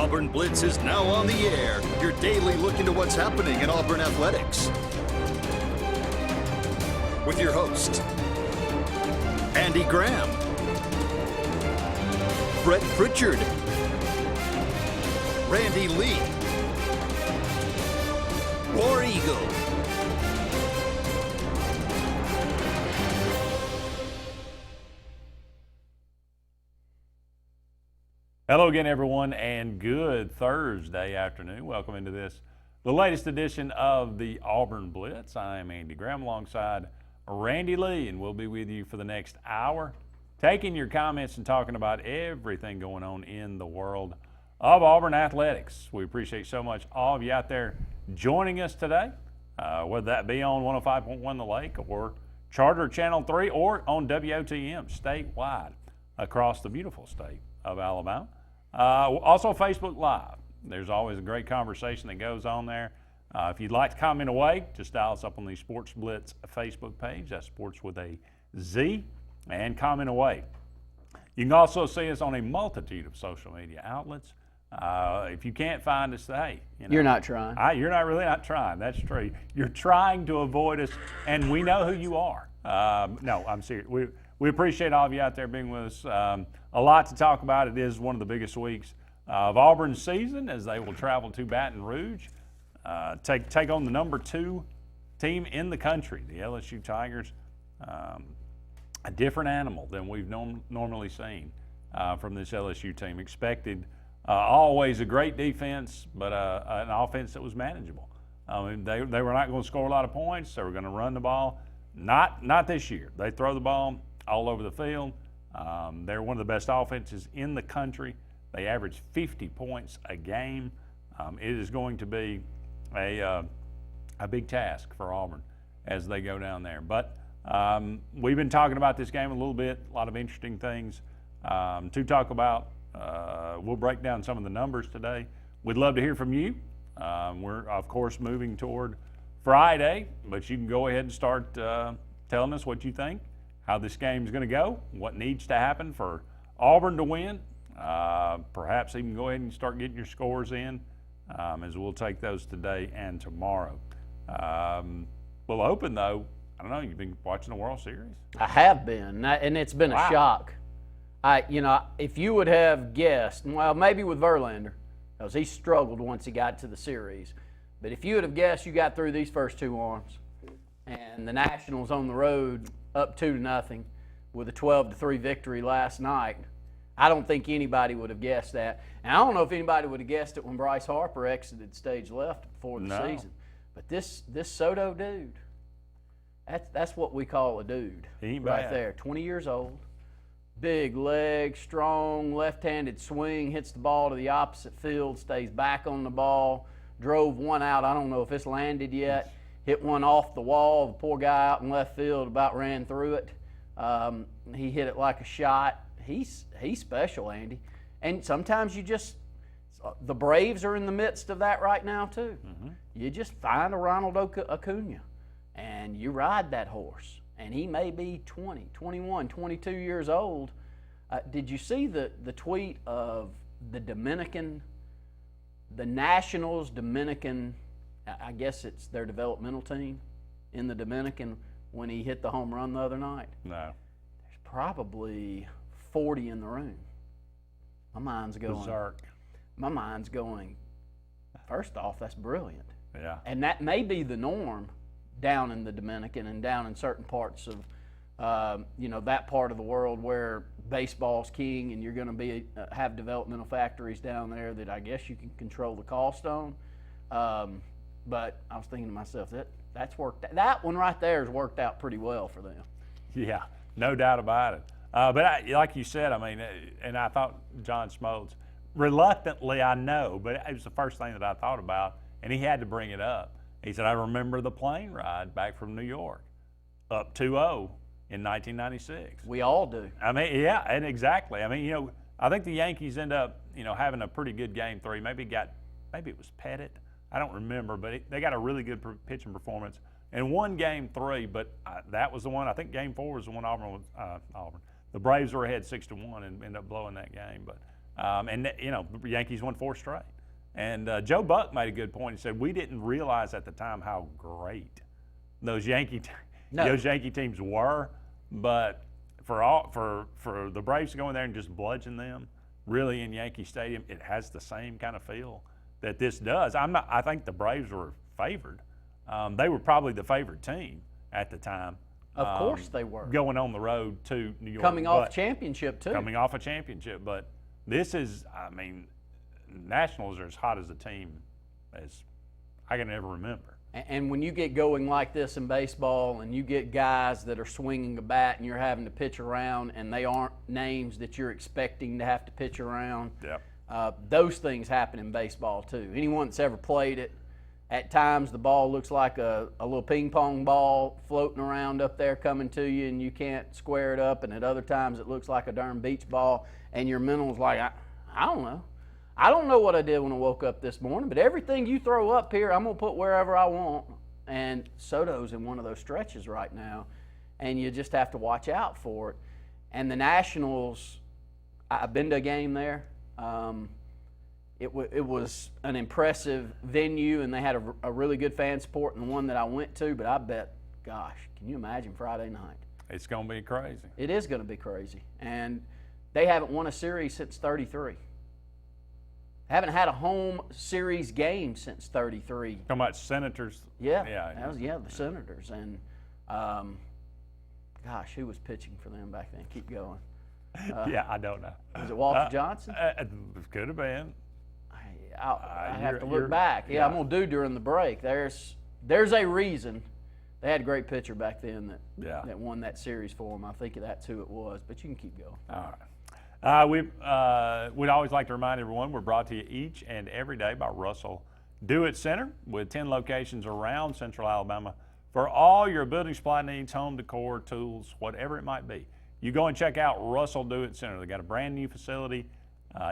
Auburn Blitz is now on the air. Your daily look into what's happening in Auburn athletics. With your host, Andy Graham, Brett Pritchard, Randy Lee, War Eagle. Hello again, everyone, and good Thursday afternoon. Welcome into the latest edition of the Auburn Blitz. I am Andy Graham alongside Randy Lee, and we'll be with you for the next hour, taking your comments and talking about everything going on in the world of Auburn athletics. We appreciate so much all of you out there joining us today, whether that be on 105.1 The Lake or Charter Channel 3 or on WOTM statewide across the beautiful state of Alabama. Also Facebook Live. There's always a great conversation that goes on there. If you'd like to comment away, just dial us up on the Sports Blitz Facebook page. That's sports with a Z, and comment away. You can also see us on a multitude of social media outlets. If you can't find us, hey, you're not trying. You're not really not trying. That's true. You're trying to avoid us, and we know who you are. No, I'm serious. We appreciate all of you out there being with us. A lot to talk about. It is one of the biggest weeks of Auburn's season as they will travel to Baton Rouge, take on the number 2 team in the country, the LSU Tigers. A different animal than we've normally seen from this LSU team. Expected always a great defense, but an offense that was manageable. They were not going to score a lot of points. They were going to run the ball. Not this year. They throw the ball all over the field. They're one of the best offenses in the country. They average 50 points a game. It is going to be a big task for Auburn as they go down there. But we've been talking about this game a little bit, a lot of interesting things to talk about. We'll break down some of the numbers today. We'd love to hear from you. We're, of course, moving toward Friday, but you can go ahead and start telling us what you think, how this game is going to go, what needs to happen for Auburn to win. Perhaps even go ahead and start getting your scores in, as we'll take those today and tomorrow. We'll open, though, I don't know, you've been watching the World Series? I have been, and it's been a shock. If you would have guessed, well, maybe with Verlander, because he struggled once he got to the series, but if you would have guessed you got through these first 2 arms, and the Nationals on the road up 2-0 with a 12-3 victory last night, I don't think anybody would have guessed that. And I don't know if anybody would have guessed it when Bryce Harper exited stage left before the season. But this Soto dude, that's what we call a dude right there. 20 years old, big legs, strong, left-handed swing, hits the ball to the opposite field, stays back on the ball, drove one out. I don't know if it's landed yet. Hit one off the wall. The poor guy out in left field about ran through it. He hit it like a shot. He's special, Andy. And sometimes the Braves are in the midst of that right now too. Mm-hmm. You just find a Ronald Acuna and you ride that horse. And he may be 20, 21, 22 years old. Did you see the tweet of the Nationals Dominican, I guess it's their developmental team in the Dominican when he hit the home run the other night? No. There's probably 40 in the room. My mind's going. Berserk. My mind's going, first off, that's brilliant. Yeah. And that may be the norm down in the Dominican and down in certain parts of, that part of the world where baseball's king and you're going to have developmental factories down there that I guess you can control the cost on. But I was thinking to myself, that's worked. That one right there has worked out pretty well for them. Yeah, no doubt about it. But like you said, and I thought John Smoltz, reluctantly I know, but it was the first thing that I thought about, and he had to bring it up. He said, I remember the plane ride back from New York, up 2-0 in 1996. We all do. Yeah, and exactly. I think the Yankees end up, having a pretty good game 3. Maybe it was Pettit. I don't remember, but they got a really good pitching performance and won game 3. But that was the one. I think game 4 was the one Auburn. The Braves were ahead 6-1 and ended up blowing that game. But And the Yankees won 4 straight. And Joe Buck made a good point. He said, we didn't realize at the time how great those Yankee teams were, but for the Braves to go in there and just bludgeon them, really in Yankee Stadium, it has the same kind of feel that this does. I think the Braves were favored. They were probably the favored team at the time. Of course they were. Going on the road to New York. Coming off a championship, too. Coming off a championship. But this is, Nationals are as hot as a team as I can ever remember. And when you get going like this in baseball and you get guys that are swinging a bat and you're having to pitch around and they aren't names that you're expecting to have to pitch around, those things happen in baseball too. Anyone that's ever played it, at times the ball looks like a little ping pong ball floating around up there coming to you and you can't square it up, and at other times it looks like a darn beach ball and your mental's like, I don't know. I don't know what I did when I woke up this morning, but everything you throw up here, I'm going to put wherever I want. And Soto's in one of those stretches right now, and you just have to watch out for it. And the Nationals, I've been to a game there. It was an impressive venue, and they had a really good fan support in the one that I went to, but I bet, gosh, can you imagine Friday night? It's going to be crazy. It is going to be crazy. And they haven't won a series since 33. Haven't had a home series game since 33. Talking about Senators. Yeah, the Senators. And, gosh, who was pitching for them back then? Keep going. I don't know. Was it Walter Johnson? Could have been. I have to look back. I'm going to do during the break. There's a reason. They had a great pitcher back then that won that series for them. I think that's who it was, but you can keep going. All right. We'd always like to remind everyone we're brought to you each and every day by Russell Do-It Center with 10 locations around Central Alabama for all your building supply needs, home decor, tools, whatever it might be. You go and check out Russell Do-It Center. They got a brand new facility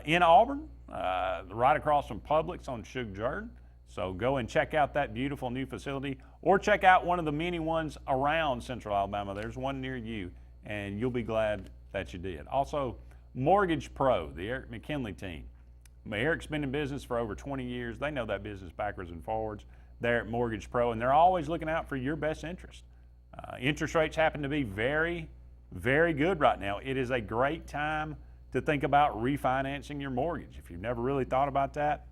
in Auburn, right across from Publix on Shug Jordan. So go and check out that beautiful new facility, or check out one of the many ones around Central Alabama. There's one near you, and you'll be glad that you did. Also, Mortgage Pro, the Eric McKinley team. Eric's been in business for over 20 years. They know that business backwards and forwards. They're at Mortgage Pro, and they're always looking out for your best interest. Interest rates happen to be very, very good right now. It is a great time to think about refinancing your mortgage. If you've never really thought about that,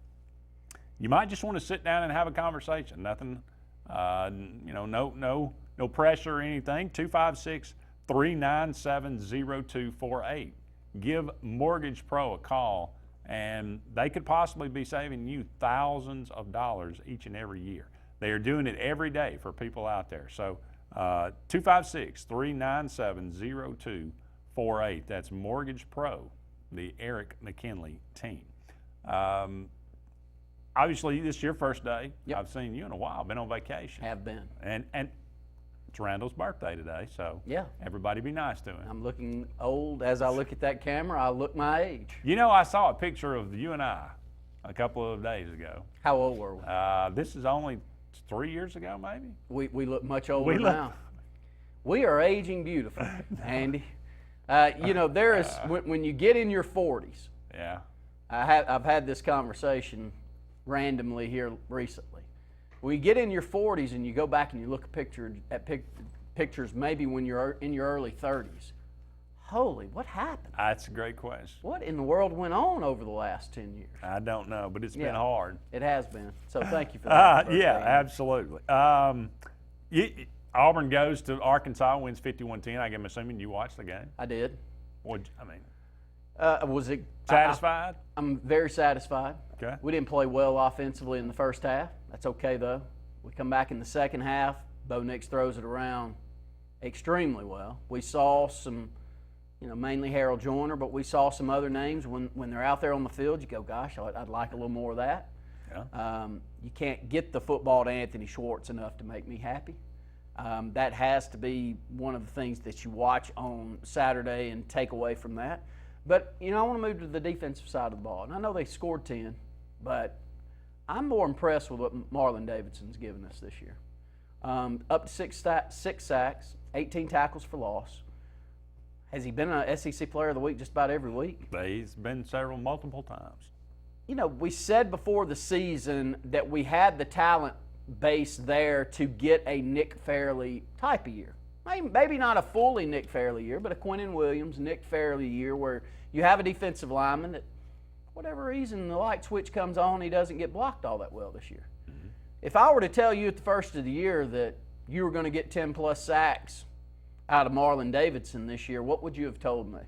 you might just want to sit down and have a conversation. Nothing, no pressure or anything. 256-397-0248. Give Mortgage Pro a call, and they could possibly be saving you thousands of dollars each and every year. They are doing it every day for people out there. So 256-397-0248. That's Mortgage Pro, the Eric McKinley team. Obviously, this is your first day. Yep. I've seen you in a while. Been on vacation. Have been. And it's Randall's birthday today, so yeah, everybody be nice to him. I'm looking old. As I look at that camera, I look my age. You know, I saw a picture of you and I a couple of days ago. How old were we? This is only 3 years ago, maybe. We look much older now. We are aging beautifully, Andy. There is when you get in your 40s. Yeah. I've had this conversation randomly here recently. When you get in your 40s and you go back and you look at pictures maybe when you're in your early 30s, holy, what happened? That's a great question. What in the world went on over the last 10 years? I don't know, but it's been hard. It has been. So thank you for that. Yeah, absolutely. Auburn goes to Arkansas, wins 51-10. I'm assuming you watched the game. I did. Was it satisfied? I'm very satisfied. Okay. We didn't play well offensively in the first half. That's okay, though. We come back in the second half. Bo Nix throws it around extremely well. We saw some, mainly Harold Joyner, but we saw some other names. When they're out there on the field, you go, gosh, I'd like a little more of that. Yeah. You can't get the football to Anthony Schwartz enough to make me happy. That has to be one of the things that you watch on Saturday and take away from that. But, I want to move to the defensive side of the ball. And I know they scored 10, but I'm more impressed with what Marlon Davidson's given us this year. Up to six sacks, 18 tackles for loss. Has he been an SEC Player of the Week just about every week? He's been multiple times. You know, we said before the season that we had the talent base there to get a Nick Fairley type of year. Maybe not a fully Nick Fairley year, but a Quinnen Williams, Nick Fairley year where you have a defensive lineman that, for whatever reason, the light switch comes on, he doesn't get blocked all that well this year. Mm-hmm. If I were to tell you at the first of the year that you were going to get 10-plus sacks out of Marlon Davidson this year, what would you have told me?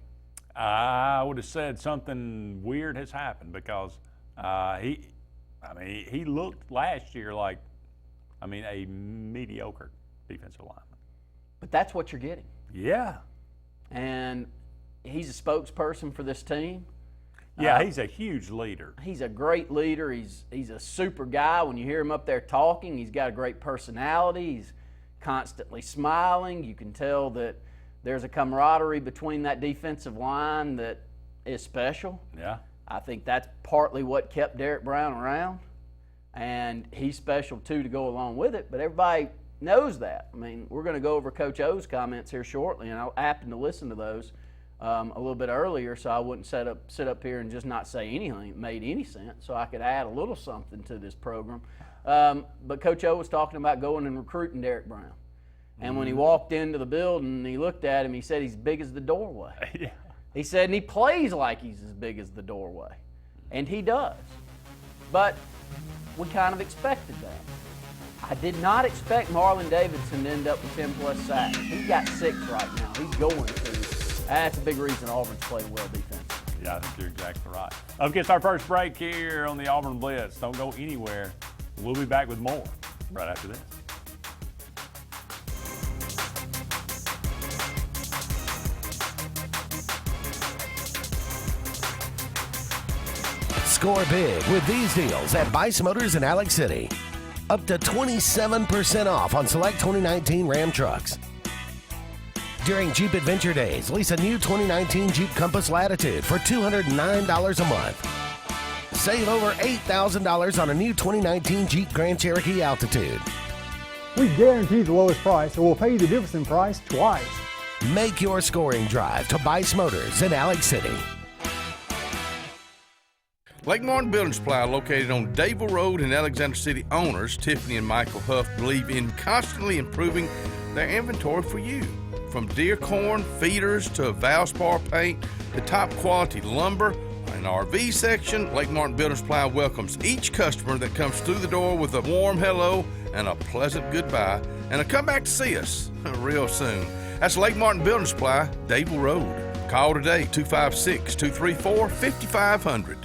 I would have said something weird has happened because he looked last year like, a mediocre defensive lineman. But that's what you're getting. Yeah. And he's a spokesperson for this team. Yeah, he's a huge leader. He's a great leader. He's a super guy. When you hear him up there talking, he's got a great personality. He's constantly smiling. You can tell that there's a camaraderie between that defensive line that is special. Yeah. I think that's partly what kept Derek Brown around. And he's special, too, to go along with it. But everybody knows that. I mean, we're going to go over Coach O's comments here shortly, and I happened to listen to those a little bit earlier, so I wouldn't sit up here and just not say anything that made any sense, so I could add a little something to this program. But Coach O was talking about going and recruiting Derek Brown. And when he walked into the building and he looked at him, he said he's big as the doorway. Yeah. He said, and he plays like he's as big as the doorway. And he does. But we kind of expected that. I did not expect Marlon Davidson to end up with 10-plus sacks. He's got 6 right now. He's going to. That's a big reason Auburn's played well defensively. Yeah, I think you're exactly right. Okay, it's our first break here on the Auburn Blitz. Don't go anywhere. We'll be back with more right after this. Score big with these deals at Bice Motors in Alex City. Up to 27% off on select 2019 Ram trucks. During Jeep Adventure Days, lease a new 2019 Jeep Compass Latitude for $209 a month. Save over $8,000 on a new 2019 Jeep Grand Cherokee Altitude. We guarantee the lowest price, or we'll pay you the difference in price twice. Make your scoring drive to Bice Motors in Alex City. Lake Martin Building Supply, located on Dayville Road in Alexander City, owners Tiffany and Michael Huff believe in constantly improving their inventory for you. From deer corn, feeders, to Valspar paint, to top quality lumber, and RV section, Lake Martin Building Supply welcomes each customer that comes through the door with a warm hello and a pleasant goodbye, and a come back to see us real soon. That's Lake Martin Building Supply, Dayville Road. Call today, 256-234-5500.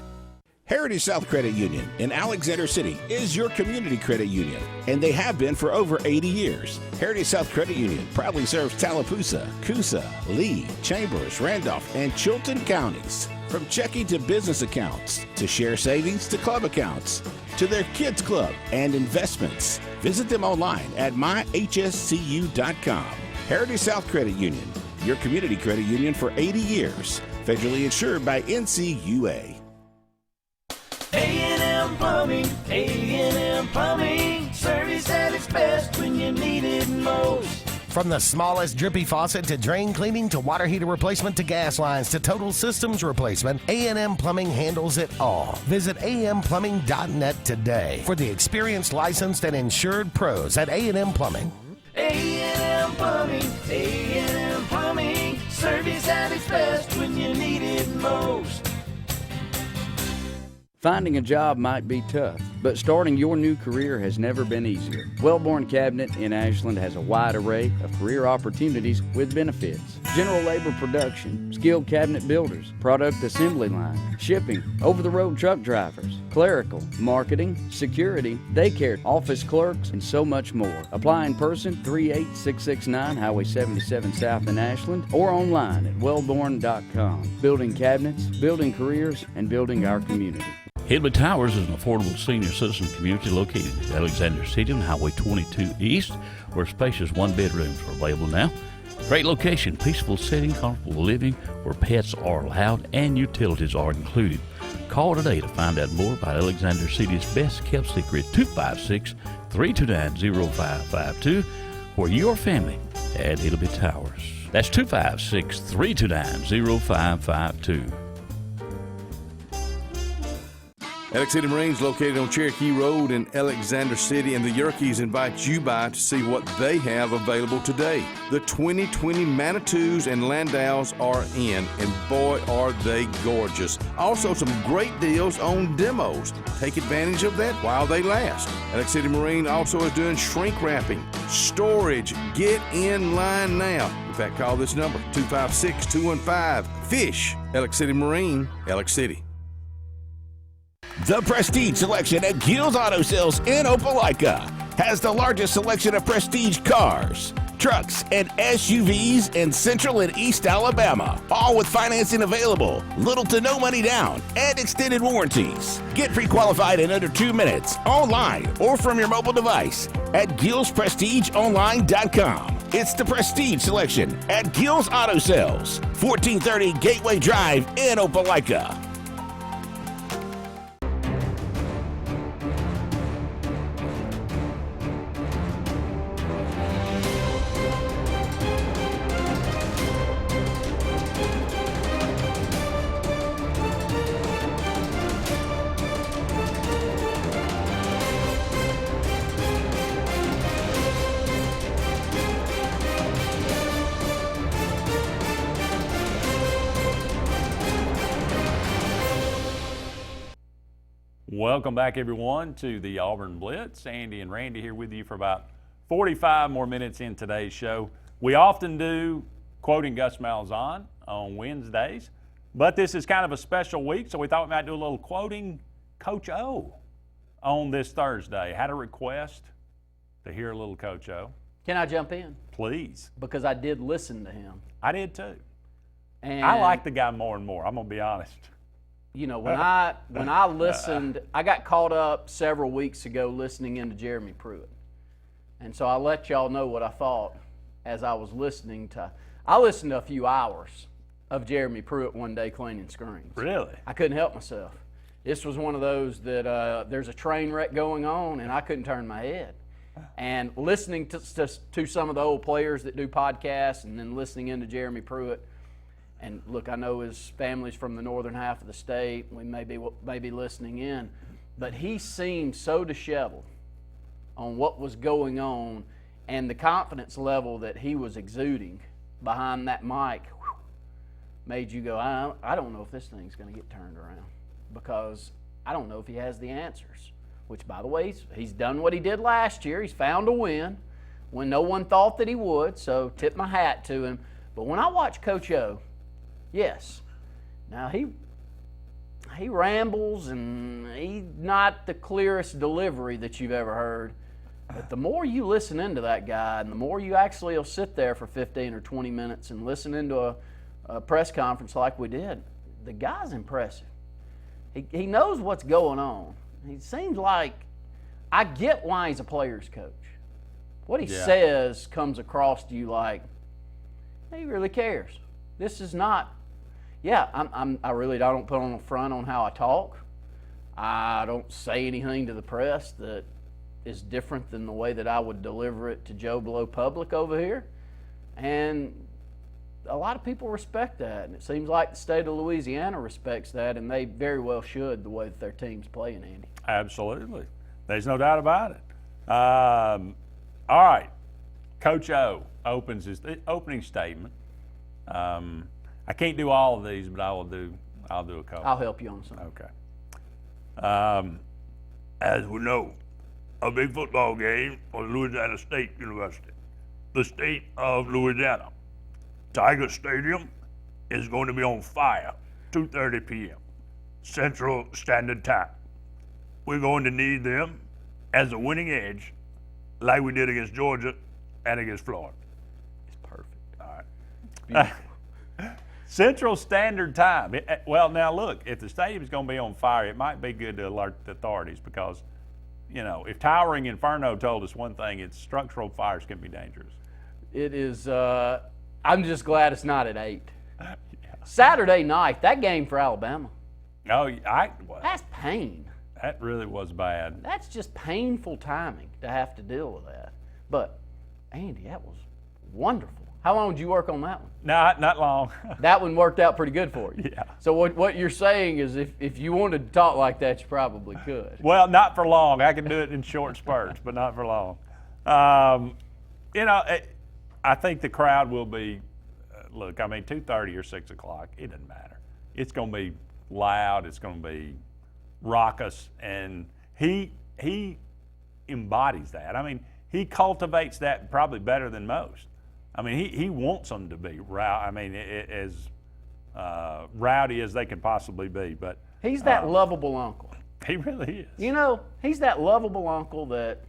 Heritage South Credit Union in Alexander City is your community credit union, and they have been for over 80 years. Heritage South Credit Union proudly serves Tallapoosa, Coosa, Lee, Chambers, Randolph, and Chilton counties. From checking to business accounts, to share savings to club accounts, to their kids club and investments. Visit them online at myhscu.com. Heritage South Credit Union, your community credit union for 80 years. Federally insured by NCUA. A&M Plumbing, A&M Plumbing, service at its best when you need it most. From the smallest drippy faucet to drain cleaning to water heater replacement to gas lines to total systems replacement, A&M Plumbing handles it all. Visit amplumbing.net today for the experienced, licensed, and insured pros at A&M Plumbing. A&M Plumbing, A&M Plumbing, service at its best when you need it most. Finding a job might be tough, but starting your new career has never been easier. Wellborn Cabinet in Ashland has a wide array of career opportunities with benefits. General labor production, skilled cabinet builders, product assembly line, shipping, over-the-road truck drivers, clerical, marketing, security, daycare, office clerks, and so much more. Apply in person, 38669 Highway 77 South in Ashland, or online at wellborn.com. Building cabinets, building careers, and building our community. Hillby Towers is an affordable senior citizen community located in Alexander City on Highway 22 East, where spacious one-bedrooms are available now. Great location, peaceful setting, comfortable living, where pets are allowed and utilities are included. Call today to find out more about Alexander City's best-kept secret, 256-329-0552, where your family at Hillby Towers. That's 256-329-0552. Alex City Marines, located on Cherokee Road in Alexander City, and the Yerkes invite you by to see what they have available today. The 2020 Manitous and Landaus are in, and boy, are they gorgeous. Also, some great deals on demos. Take advantage of that while they last. Alex City Marine also is doing shrink wrapping, storage. Get in line now. In fact, call this number, 256-215-FISH. Alex City Marine, Alex City. The Prestige Selection at Gill's Auto Sales in Opelika has the largest selection of prestige cars, trucks, and SUVs in Central and East Alabama, all with financing available, little to no money down, and extended warranties. Get pre-qualified in under 2 minutes, online or from your mobile device at GillsPrestigeOnline.com. It's the Prestige Selection at Gill's Auto Sales, 1430 Gateway Drive in Opelika. Welcome back, everyone, to the Auburn Blitz. Andy and Randy here with you for about 45 more minutes in today's show. We often do quoting Gus Malzahn on Wednesdays, but this is kind of a special week, so we thought we might do a little quoting Coach O on this Thursday. Had a request to hear a little Coach O. Can I jump in? Please. Because I did listen to him. I did too. And I like the guy more and more. I'm going to be honest. You know, when I listened, I got caught up several weeks ago listening into Jeremy Pruitt. And so I let y'all know what I thought as I was listening to. I listened to a few hours of Jeremy Pruitt one day cleaning screens. Really? I couldn't help myself. This was one of those that there's a train wreck going on and I couldn't turn my head. And listening to some of the old players that do podcasts and then listening into Jeremy Pruitt. And look, I know his family's from the northern half of the state. We may be listening in. But he seemed so disheveled on what was going on and the confidence level that he was exuding behind that mic made you go, I don't know if this thing's going to get turned around because I don't know if he has the answers. Which, by the way, he's done what he did last year. He's found a win when no one thought that he would, so tip my hat to him. But when I watch Coach O, yes. Now, he rambles, and he's not the clearest delivery that you've ever heard. But the more you listen into that guy, and the more you actually will sit there for 15 or 20 minutes and listen into a press conference like we did, the guy's impressive. He knows what's going on. He seems like, I get why he's a player's coach. What he says comes across to you like, he really cares. This is not, I really don't put on a front on how I talk. I don't say anything to the press that is different than the way that I would deliver it to Joe Blow Public over here. And a lot of people respect that. And it seems like the state of Louisiana respects that, and they very well should, the way that their team's playing, Andy. Absolutely. There's no doubt about it. All right. Coach O opens his opening statement. I can't do all of these, but I'll do a couple. I'll help you on some. Okay. As we know, a big football game for Louisiana State University, the state of Louisiana. Tiger Stadium is going to be on fire, 2:30 p.m. Central Standard Time. We're going to need them as a winning edge like we did against Georgia and against Florida. It's perfect. All right. Central Standard Time. Well, now look, if the stadium's going to be on fire, it might be good to alert the authorities because, you know, if Towering Inferno told us one thing, it's structural fires can be dangerous. It is, I'm just glad it's not at 8. Yeah. Saturday night, that game for Alabama. Oh, that's pain. That really was bad. That's just painful timing to have to deal with that. But, Andy, that was wonderful. How long did you work on that one? Not long. That one worked out pretty good for you. Yeah. So what you're saying is if you wanted to talk like that, you probably could. Well, not for long. I can do it in short spurts, but not for long. I think the crowd will be, look, I mean, 2:30 or 6 o'clock, it doesn't matter. It's going to be loud. It's going to be raucous, and he embodies that. I mean, he cultivates that probably better than most. I mean, he wants them to be as rowdy as they can possibly be. But he's that lovable uncle. He really is. You know, he's that lovable uncle that,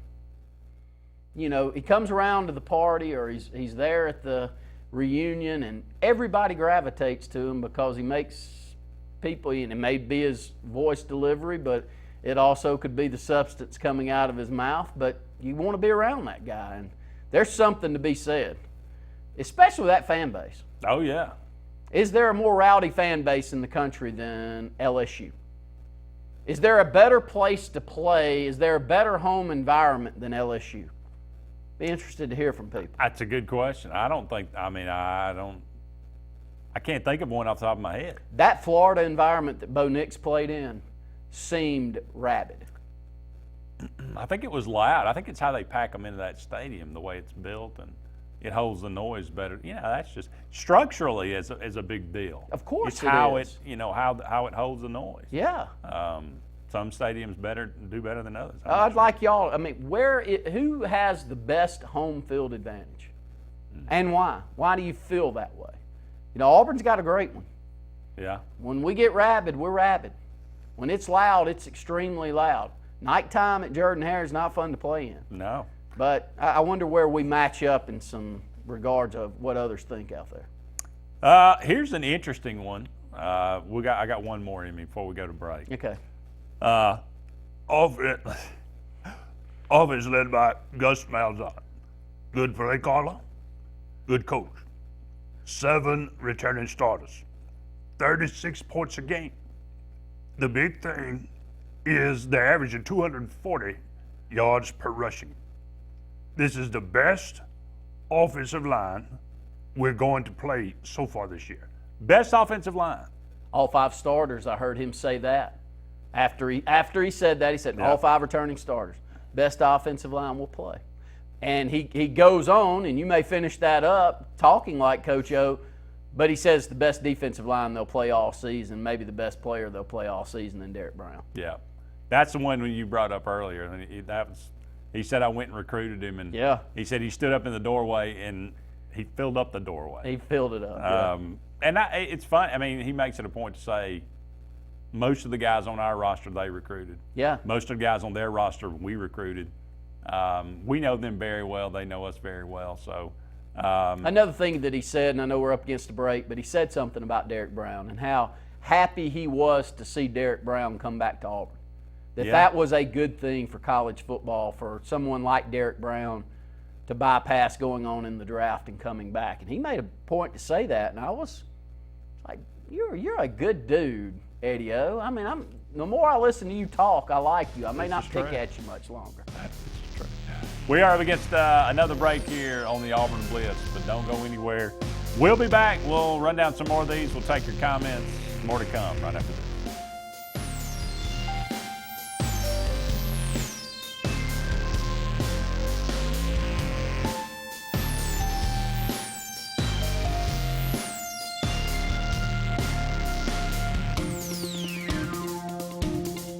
you know, he comes around to the party or he's there at the reunion and everybody gravitates to him because he makes people, and it may be his voice delivery, but it also could be the substance coming out of his mouth. But you want to be around that guy, and there's something to be said, especially with that fan base. Oh, yeah. Is there a more rowdy fan base in the country than LSU? Is there a better place to play? Is there a better home environment than LSU? Be interested to hear from people. That's a good question. I can't think of one off the top of my head. That Florida environment that Bo Nix played in seemed rabid. I think it was loud. I think it's how they pack them into that stadium, the way it's built, and it holds the noise better. You know, that's just structurally is a big deal. Of course, it's how it how it holds the noise. Yeah. Some stadiums do better than others. I'd like y'all. I mean, who has the best home field advantage, and why? Why do you feel that way? You know, Auburn's got a great one. Yeah. When we get rabid, we're rabid. When it's loud, it's extremely loud. Nighttime at Jordan-Hare is not fun to play in. No. But I wonder where we match up in some regards of what others think out there. Here's an interesting one. I got one more in me before we go to break. Okay. Offense led by Gus Malzahn. Good play caller, good coach. 7 returning starters, 36 points a game. The big thing is they're averaging 240 yards per rushing. This is the best offensive line we're going to play so far this year. Best offensive line. All 5 starters, I heard him say that. After he said that, he said all 5 returning starters. Best offensive line we'll play. And he goes on, and you may finish that up talking like Coach O, but he says the best defensive line they'll play all season, maybe the best player they'll play all season than Derek Brown. Yeah. That's the one you brought up earlier. He said I went and recruited him, and he said he stood up in the doorway, and he filled up the doorway. He filled it up. It's fun. I mean, he makes it a point to say most of the guys on our roster they recruited. Yeah. Most of the guys on their roster we recruited. We know them very well. They know us very well. So another thing that he said, and I know we're up against the break, but he said something about Derek Brown and how happy he was to see Derek Brown come back to Auburn. That was a good thing for college football for someone like Derek Brown to bypass going on in the draft and coming back. And he made a point to say that, and I was like, "You're a good dude, Eddie O. I mean, the more I listen to you talk, I like you. I may not pick at you much longer." That's true. We are up against another break here on the Auburn Blitz, but don't go anywhere. We'll be back. We'll run down some more of these. We'll take your comments. More to come right after this.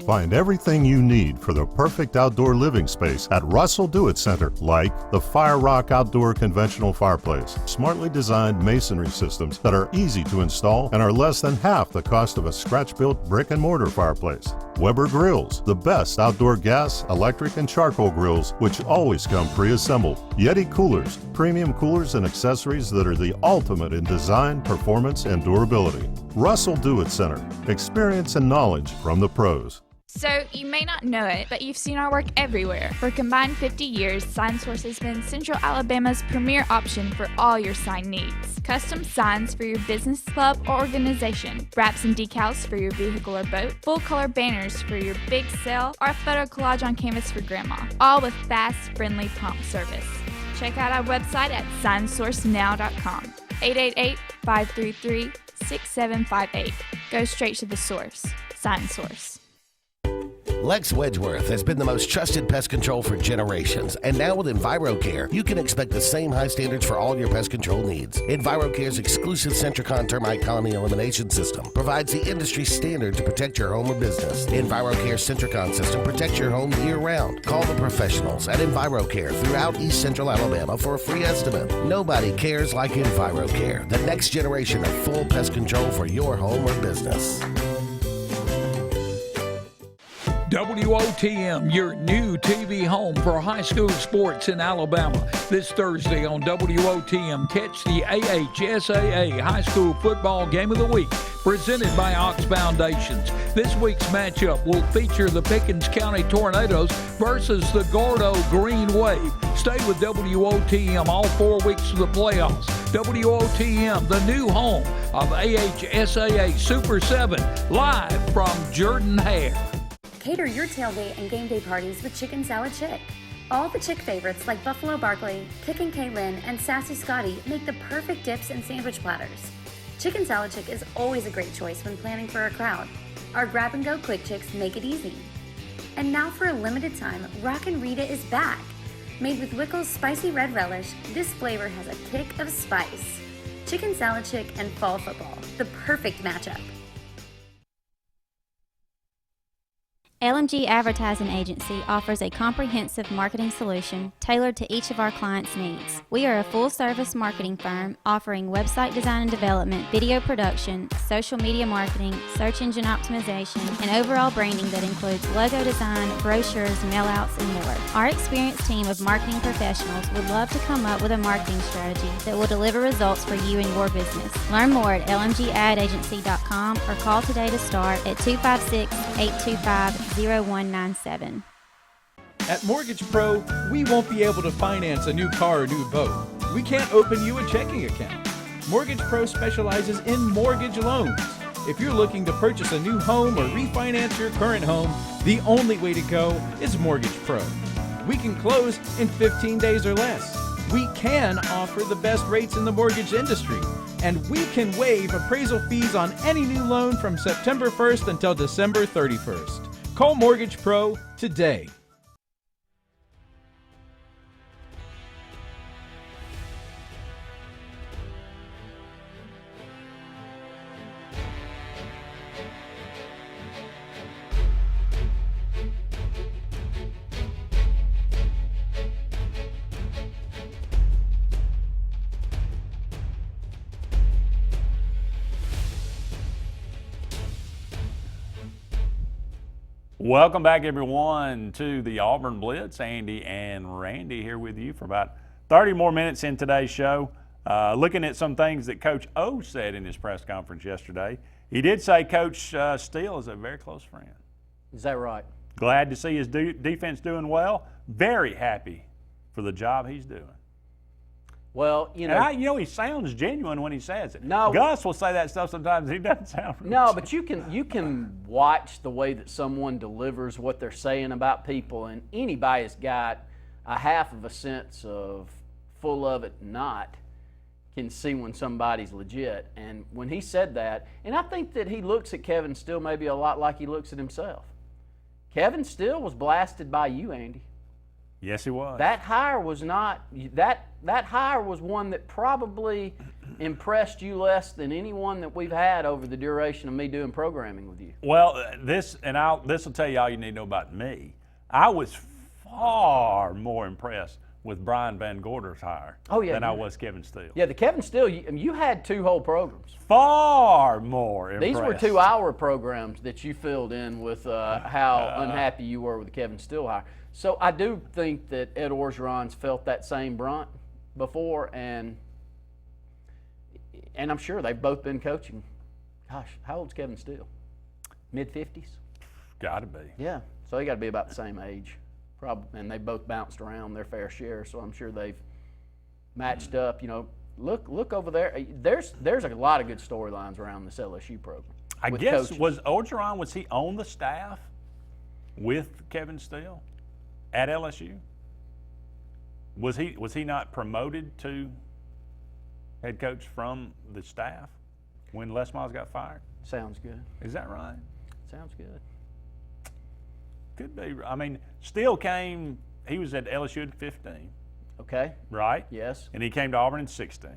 Find everything you need for the perfect outdoor living space at Russell Do-It Center, like the Fire Rock Outdoor Conventional Fireplace, smartly designed masonry systems that are easy to install and are less than half the cost of a scratch-built brick and mortar fireplace. Weber Grills, the best outdoor gas, electric, and charcoal grills, which always come pre-assembled. Yeti Coolers, premium coolers and accessories that are the ultimate in design, performance, and durability. Russell Do-It Center, experience and knowledge from the pros. So, you may not know it, but you've seen our work everywhere. For a combined 50 years, SignSource has been Central Alabama's premier option for all your sign needs. Custom signs for your business, club, or organization. Wraps and decals for your vehicle or boat. Full-color banners for your big sale, or a photo collage on canvas for grandma. All with fast, friendly, prompt service. Check out our website at signsourcenow.com. 888-533-6758. Go straight to the source. SignSource. Lex Wedgeworth has been the most trusted pest control for generations, and now with EnviroCare, you can expect the same high standards for all your pest control needs. EnviroCare's exclusive Centricon termite colony elimination system provides the industry standard to protect your home or business. EnviroCare's Centricon system protects your home year-round. Call the professionals at EnviroCare throughout East Central Alabama for a free estimate. Nobody cares like EnviroCare, the next generation of full pest control for your home or business. WOTM, your new TV home for high school sports in Alabama. This Thursday on WOTM, catch the AHSAA High School Football Game of the Week, presented by Ox Foundations. This week's matchup will feature the Pickens County Tornadoes versus the Gordo Green Wave. Stay with WOTM all 4 weeks of the playoffs. WOTM, the new home of AHSAA Super 7, live from Jordan Hare. Cater your tailgate and game day parties with Chicken Salad Chick. All the Chick favorites like Buffalo Barkley, Kick and Kaylin, and Sassy Scotty make the perfect dips and sandwich platters. Chicken Salad Chick is always a great choice when planning for a crowd. Our grab-and-go quick chicks make it easy. And now for a limited time, Rockin' Rita is back. Made with Wickles spicy red relish, this flavor has a kick of spice. Chicken Salad Chick and fall football, the perfect matchup. LMG Advertising Agency offers a comprehensive marketing solution tailored to each of our clients' needs. We are a full-service marketing firm offering website design and development, video production, social media marketing, search engine optimization, and overall branding that includes logo design, brochures, mailouts, and more. Our experienced team of marketing professionals would love to come up with a marketing strategy that will deliver results for you and your business. Learn more at lmgadagency.com or call today to start at 256-825-0197. At Mortgage Pro, we won't be able to finance a new car or new boat. We can't open you a checking account. Mortgage Pro specializes in mortgage loans. If you're looking to purchase a new home or refinance your current home, the only way to go is Mortgage Pro. We can close in 15 days or less. We can offer the best rates in the mortgage industry. And we can waive appraisal fees on any new loan from September 1st until December 31st. Call Mortgage Pro today. Welcome back, everyone, to the Auburn Blitz. Andy and Randy here with you for about 30 more minutes in today's show. Looking at some things that Coach O said in his press conference yesterday. He did say Coach Steele is a very close friend. Is that right? Glad to see his defense doing well. Very happy for the job he's doing. Well, you know, he sounds genuine when he says it. No, Gus will say that stuff sometimes. He doesn't sound. Really no, but you can watch the way that someone delivers what they're saying about people, and anybody's got a half of a sense of full of it, not can see when somebody's legit. And when he said that, and I think that he looks at Kevin Steele maybe a lot like he looks at himself. Kevin Steele was blasted by you, Andy. Yes, he was. That hire was not that hire was one that probably impressed you less than anyone that we've had over the duration of me doing programming with you. Well, this will tell you all you need to know about me. I was far more impressed with Brian Van Gorder's hire than I was Kevin Steele. Yeah, the Kevin Steele, you had 2 whole programs. Far more impressed. These were 2-hour programs that you filled in with how unhappy you were with the Kevin Steele hire. So I do think that Ed Orgeron's felt that same brunt before, and I'm sure they've both been coaching. Gosh, how old's Kevin Steele? Mid-50s? Got to be. Yeah, so they got to be about the same age. Probably, and they both bounced around their fair share, so I'm sure they've matched up. You know, look over there. There's a lot of good storylines around this LSU program. I guess coaches. Was he on the staff with Kevin Steele at LSU? Was he not promoted to head coach from the staff when Les Miles got fired? Sounds good. Is that right? Sounds good. Could be. I mean, still came. He was at LSU at 15. Okay. Right. Yes. And he came to Auburn in 16.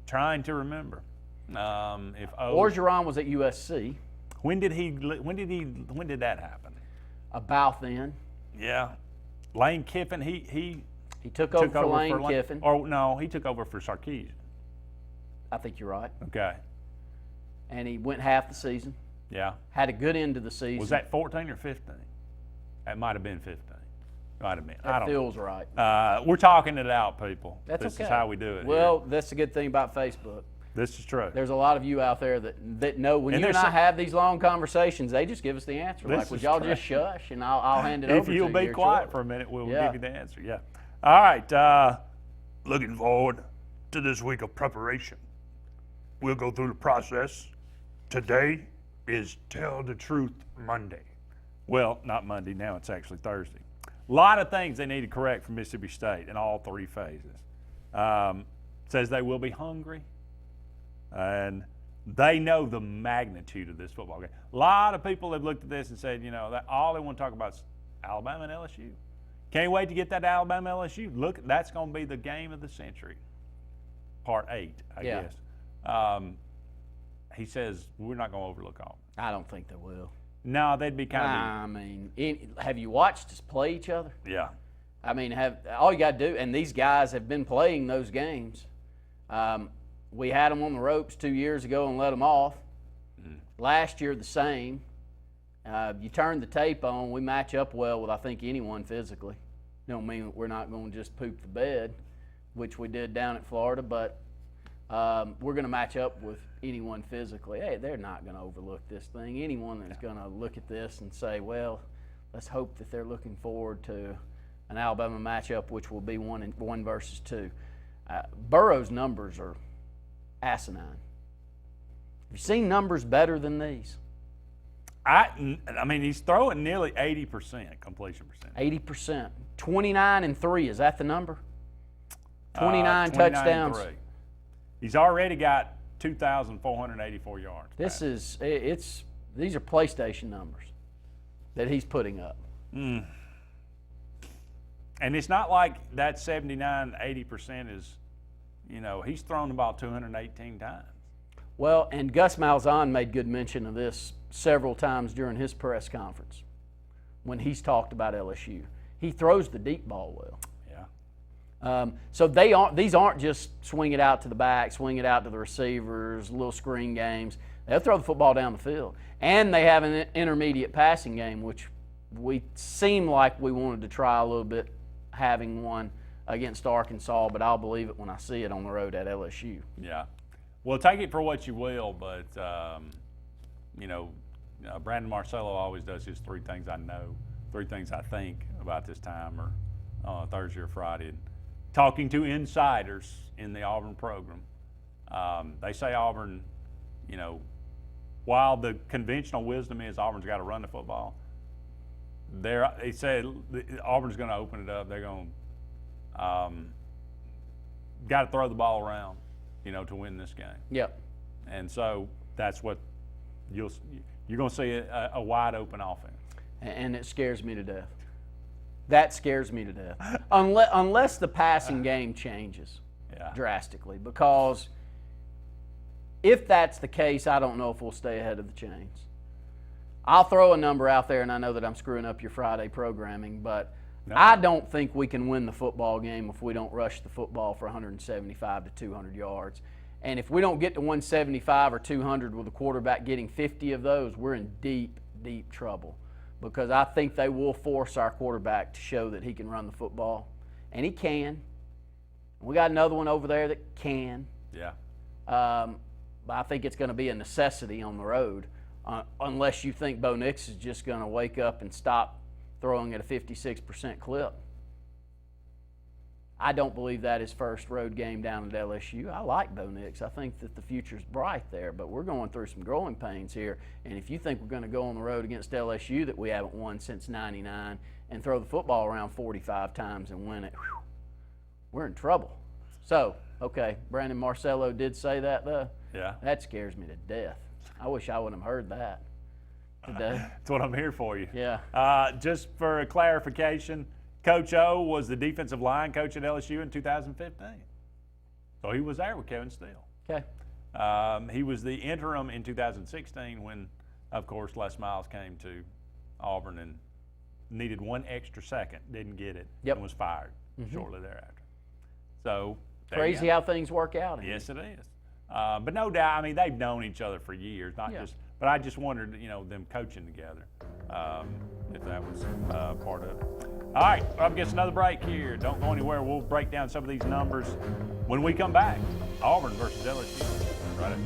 Trying to remember. If Orgeron was at USC. When did that happen? About then. Yeah. Lane Kiffin, he took over for Lane Kiffin. Or no, he took over for Sarkisian. I think you're right. Okay. And he went half the season. Yeah. Had a good end of the season. Was that 14 or 15? That might have been 15. Might have been. That feels right. We're talking it out, people. That's this okay. is how we do it. Well, that's the good thing about Facebook. This is true. There's a lot of you out there that know when you and I have these long conversations, they just give us the answer. Like, would y'all just shush and I'll hand it over to you. If you'll be quiet for a minute, we'll give you the answer. Yeah. All right. Looking forward to this week of preparation. We'll go through the process. Today is Tell the Truth Monday. Well, not Monday. Now it's actually Thursday. A lot of things they need to correct from Mississippi State in all three phases. Says they will be hungry. And they know the magnitude of this football game. A lot of people have looked at this and said, you know, that all they want to talk about is Alabama and LSU. Can't wait to get that Alabama LSU. Look, that's going to be the game of the century. Part 8, I guess. He says we're not going to overlook Auburn. I don't think they will. No, they'd be kind of. I mean, have you watched us play each other? Yeah. I mean, all you got to do, and these guys have been playing those games. We had them on the ropes 2 years ago and let them off. Last year, the same. You turn the tape on, we match up well with, I think, anyone physically. Don't mean that we're not going to just poop the bed, which we did down at Florida, but we're going to match up with anyone physically. Hey, they're not going to overlook this thing. Anyone that's going to look at this and say, well, let's hope that they're looking forward to an Alabama matchup, which will be 1 versus 2. Burrow's numbers are asinine. Have you seen numbers better than these? I mean, he's throwing nearly 80% completion percentage. 80%. 29-3, is that the number? 29 touchdowns. 29-3. He's already got 2,484 yards. These are PlayStation numbers that he's putting up. And it's not like that 79, 80% is, you know, he's thrown the ball 218 times. Well, and Gus Malzahn made good mention of this several times during his press conference when he's talked about LSU. He throws the deep ball well. Yeah. So these aren't just swing it out to the back, swing it out to the receivers, little screen games. They'll throw the football down the field. And they have an intermediate passing game, which we seem like we wanted to try a little bit having one against Arkansas, but I'll believe it when I see it on the road at LSU. Yeah. Well, take it for what you will, but, you know, Brandon Marcello always does his 3 things I know, 3 things I think about this time, or Thursday or Friday. And talking to insiders in the Auburn program, they say Auburn, you know, while the conventional wisdom is Auburn's got to run the football, they said Auburn's going to open it up. They're going to got to throw the ball around, you know, to win this game. Yep. And so that's what you're going to see a wide open offense. And it scares me to death. That scares me to death. Unless the passing game changes drastically, because if that's the case, I don't know if we'll stay ahead of the chains. I'll throw a number out there, and I know that I'm screwing up your Friday programming, but I don't think we can win the football game if we don't rush the football for 175 to 200 yards. And if we don't get to 175 or 200 with the quarterback getting 50 of those, we're in deep, deep trouble, because I think they will force our quarterback to show that he can run the football, and he can. We got another one over there that can. Yeah. But I think it's going to be a necessity on the road, unless you think Bo Nix is just going to wake up and stop throwing at a 56% clip. I don't believe that his first road game down at LSU. I like Bo Nix. I think that the future's bright there, but we're going through some growing pains here. And if you think we're going to go on the road against LSU that we haven't won since '99 and throw the football around 45 times and win it, whew, we're in trouble. So, okay, Brandon Marcello did say that, though. Yeah. That scares me to death. I wish I would have heard that today. That's what I'm here for you. Yeah. Just for clarification, Coach O was the defensive line coach at LSU in 2015. So he was there with Kevin Steele. Okay. He was the interim in 2016 when, of course, Les Miles came to Auburn and needed one extra second, didn't get it, and was fired shortly thereafter. So crazy how things work out. Yes, it is. But no doubt, I mean, they've known each other for years, not just. But I just wondered, them coaching together, if that was part of it. All right, up against another break here. Don't go anywhere. We'll break down some of these numbers when we come back. Auburn versus LSU. Right after.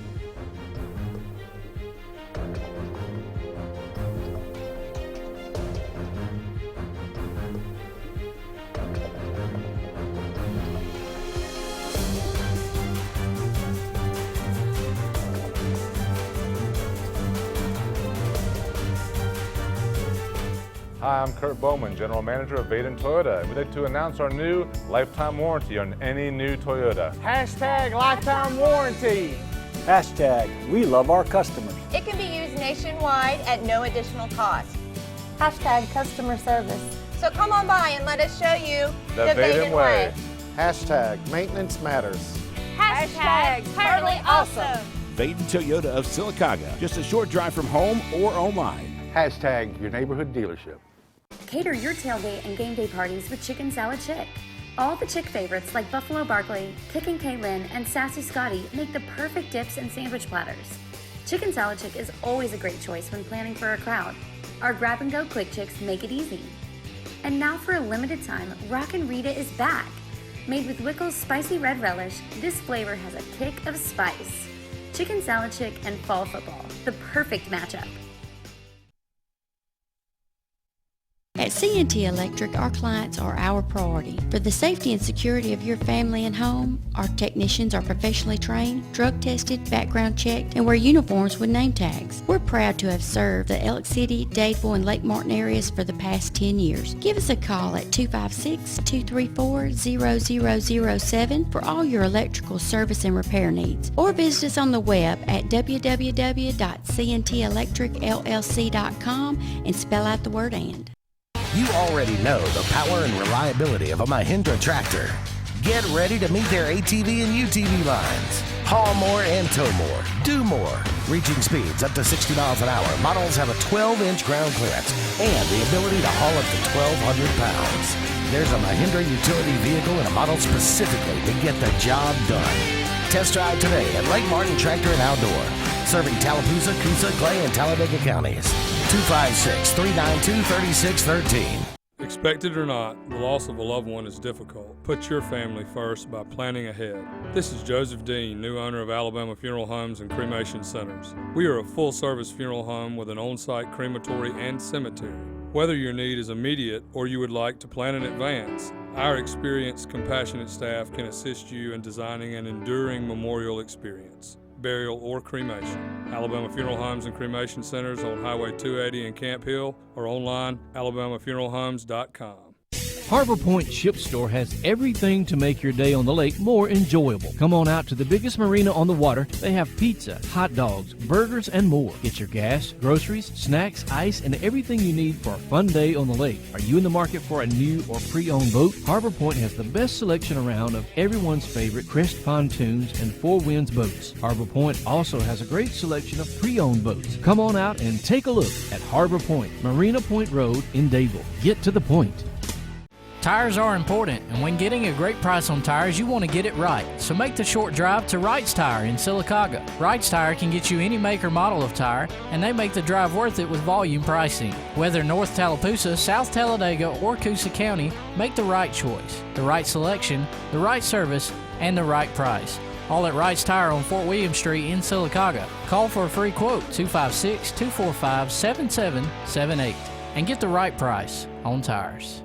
Hi, I'm Kurt Bowman, General Manager of Vaden Toyota. We'd like to announce our new lifetime warranty on any new Toyota. Hashtag lifetime warranty. Hashtag we love our customers. It can be used nationwide at no additional cost. Hashtag customer service. So come on by and let us show you the Vaden way. Hashtag maintenance matters. Hashtag totally awesome. Vaden Toyota of Sylacauga, just a short drive from home or online. Hashtag your neighborhood dealership. Cater your tailgate and game day parties with Chicken Salad Chick. All the Chick favorites like Buffalo Barkley, Kickin' Kaylin, and Sassy Scotty make the perfect dips and sandwich platters. Chicken Salad Chick is always a great choice when planning for a crowd. Our grab-and-go quick chicks make it easy. And now for a limited time, Rockin' Rita is back. Made with Wickles spicy red relish, this flavor has a kick of spice. Chicken Salad Chick and fall football, the perfect matchup. At C&T Electric, our clients are our priority. For the safety and security of your family and home, our technicians are professionally trained, drug tested, background checked, and wear uniforms with name tags. We're proud to have served the Elk City, Dadeville, and Lake Martin areas for the past 10 years. Give us a call at 256-234-0007 for all your electrical service and repair needs, or visit us on the web at www.cntelectricllc.com and spell out the word "and." You already know the power and reliability of a Mahindra tractor. Get ready to meet their ATV and UTV lines. Haul more and tow more. Do more. Reaching speeds up to 60 miles an hour. Models have a 12-inch ground clearance and the ability to haul up to 1,200 pounds. There's a Mahindra utility vehicle and a model specifically to get the job done. Test drive today at Lake Martin Tractor and Outdoor. Serving Tallapoosa, Coosa, Clay, and Talladega counties. 256-392-3613. Expect it or not, the loss of a loved one is difficult. Put your family first by planning ahead. This is Joseph Dean, new owner of Alabama Funeral Homes and Cremation Centers. We are a full-service funeral home with an on-site crematory and cemetery. Whether your need is immediate or you would like to plan in advance, our experienced, compassionate staff can assist you in designing an enduring memorial experience, burial, or cremation. Alabama Funeral Homes and Cremation Centers on Highway 280 in Camp Hill or online, alabamafuneralhomes.com. Harbor Point Ship Store has everything to make your day on the lake more enjoyable. Come on out to the biggest marina on the water. They have pizza, hot dogs, burgers, and more. Get your gas, groceries, snacks, ice, and everything you need for a fun day on the lake. Are you in the market for a new or pre-owned boat? Harbor Point has the best selection around of everyone's favorite Crest pontoons and Four Winds boats. Harbor Point also has a great selection of pre-owned boats. Come on out and take a look at Harbor Point, Marina Point Road in Dadeville. Get to the point. Tires are important, and when getting a great price on tires, you want to get it right. So make the short drive to Wright's Tire in Sylacauga. Wright's Tire can get you any make or model of tire, and they make the drive worth it with volume pricing. Whether North Tallapoosa, South Talladega, or Coosa County, make the right choice, the right selection, the right service, and the right price. All at Wright's Tire on Fort William Street in Sylacauga. Call for a free quote, 256-245-7778, and get the right price on tires.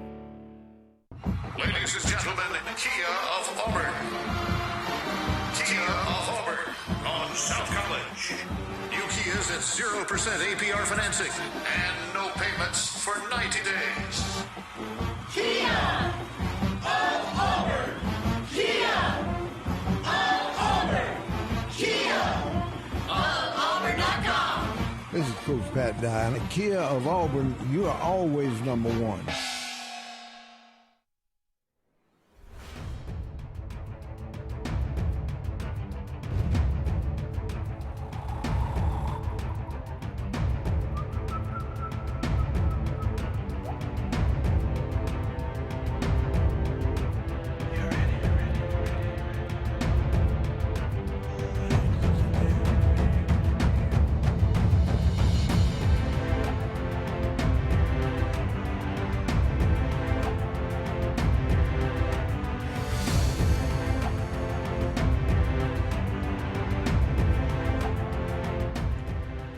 Ladies and gentlemen, Kia of Auburn. Kia of Auburn on South College. New Kias at 0% APR financing and no payments for 90 days. Kia of Auburn. This is Coach Pat Dye. And Kia of Auburn, you are always number one.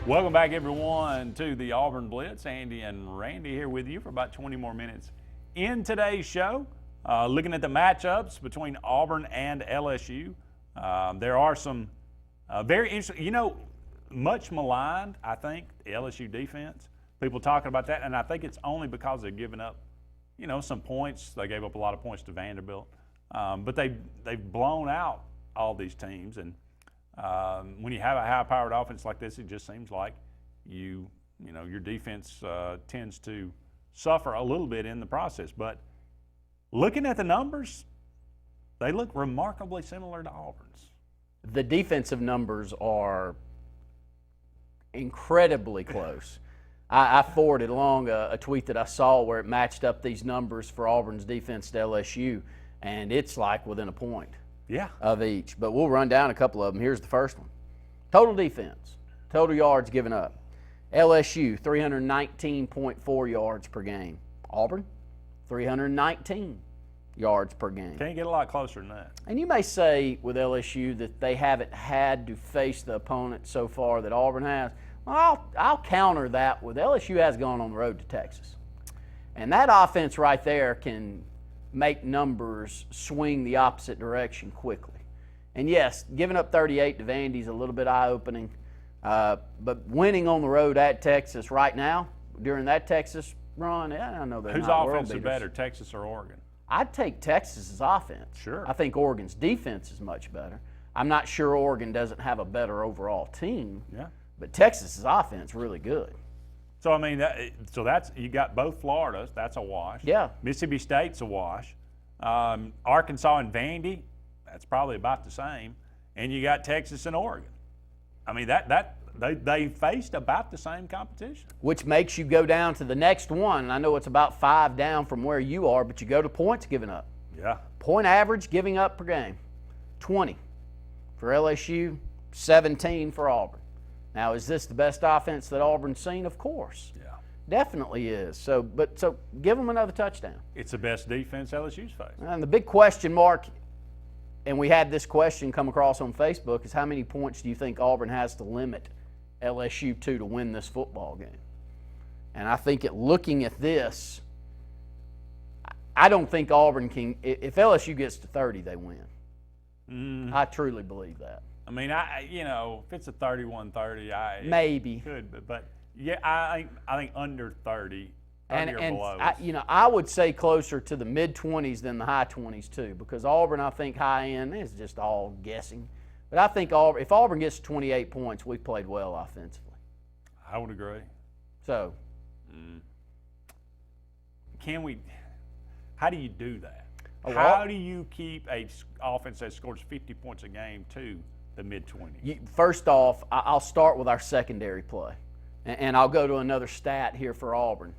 Welcome back, everyone, to the Auburn Blitz. Andy and Randy here with you for about 20 more minutes in today's show. Looking at the matchups between Auburn and LSU. There are some very interesting, much maligned, I think, the LSU defense. People talking about that, and I think it's only because they're giving up, some points. They gave up a lot of points to Vanderbilt. But they've blown out all these teams, and when you have a high-powered offense like this, it just seems like your defense tends to suffer a little bit in the process. But looking at the numbers, they look remarkably similar to Auburn's. The defensive numbers are incredibly close. I forwarded along a tweet that I saw where it matched up these numbers for Auburn's defense to LSU, and it's like within a point. Yeah. Of each. But we'll run down a couple of them. Here's the first one. Total defense, total yards given up. LSU, 319.4 yards per game. Auburn, 319 yards per game. Can't get a lot closer than that. And you may say with LSU that they haven't had to face the opponent so far that Auburn has. Well, I'll counter that with LSU has gone on the road to Texas. And that offense right there can make numbers swing the opposite direction quickly. And yes, giving up 38 to Vandy is a little bit eye-opening, but winning on the road at Texas right now, during that Texas run, I know they're Whose not world offense is beaters. better, Texas or Oregon? I'd take Texas's offense. Sure. I think Oregon's defense is much better. I'm not sure Oregon doesn't have a better overall team, Yeah. but Texas's offense really good. So, I mean, that's you got both Floridas. That's a wash. Yeah. Mississippi State's a wash. Arkansas and Vandy, that's probably about the same. And you got Texas and Oregon. I mean, they faced about the same competition. Which makes you go down to the next one. And I know it's about 5 down from where you are, but you go to points given up. Yeah. Point average giving up per game, 20 for LSU, 17 for Auburn. Now, is this the best offense that Auburn's seen? Of course. Yeah. Definitely is. So give them another touchdown. It's the best defense LSU's faced. And the big question mark, and we had this question come across on Facebook, is how many points do you think Auburn has to limit LSU to win this football game? And I think looking at this, I don't think Auburn can. If LSU gets to 30, they win. I truly believe that. I mean, if it's a 31-30, maybe could, but yeah, I think under 30, or below. I would say closer to the mid-20s than the high 20s too, because Auburn, I think high end is just all guessing. But I think if Auburn gets 28 points, we've played well offensively. I would agree. So, how do you do that? Oh, How do you keep a offense that scores 50 points a game to the mid-20s? First off, I'll start with our secondary play, and I'll go to another stat here for Auburn.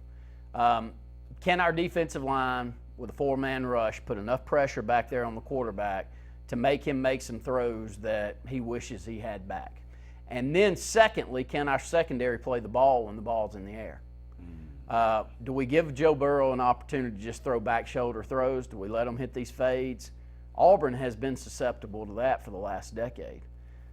Can our defensive line, with a 4-man rush, put enough pressure back there on the quarterback to make him make some throws that he wishes he had back? And then secondly, can our secondary play the ball when the ball's in the air? Do we give Joe Burrow an opportunity to just throw back shoulder throws? Do we let him hit these fades? Auburn has been susceptible to that for the last decade.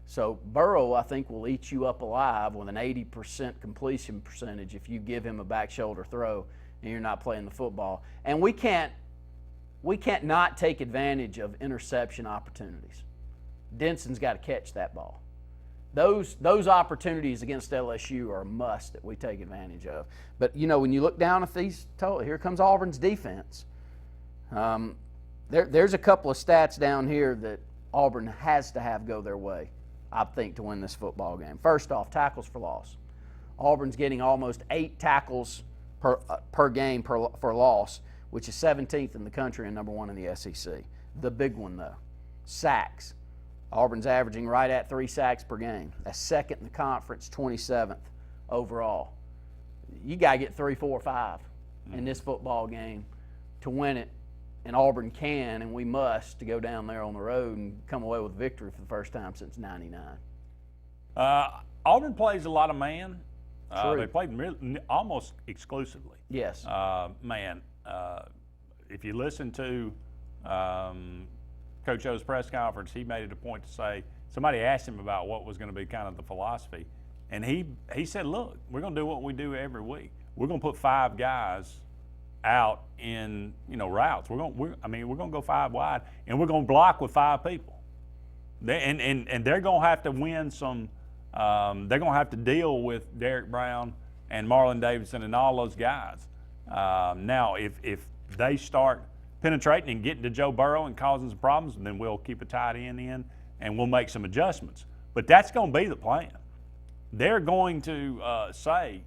So Burrow, I think, will eat you up alive with an 80% completion percentage if you give him a back shoulder throw and you're not playing the football. And we can't not take advantage of interception opportunities. Denson's got to catch that ball. Those opportunities against LSU are a must that we take advantage of. But, when you look down at these total, here comes Auburn's defense. There's a couple of stats down here that Auburn has to have go their way, I think, to win this football game. First off, tackles for loss. Auburn's getting almost 8 tackles per game for loss, which is 17th in the country and number 1 in the SEC. The big one, though, sacks. Auburn's averaging right at 3 sacks per game. That's second in the conference, 27th overall. You got to get 3, 4, 5 in this football game to win it, and Auburn can, and we must, to go down there on the road and come away with victory for the first time since '99. Auburn plays a lot of man. True. They played almost exclusively. Yes. Man, if you listen to Coach O's press conference, he made it a point to say, somebody asked him about what was going to be kind of the philosophy, and he said, look, we're going to do what we do every week. We're going to put 5 guys out in routes. We're going to go 5 wide, and we're going to block with 5 people. And they're going to have to win some. They're going to have to deal with Derek Brown and Marlon Davidson and all those guys. Now, if they start penetrating and getting to Joe Burrow and causing some problems, then we'll keep a tight end in and we'll make some adjustments. But that's going to be the plan. They're going to say,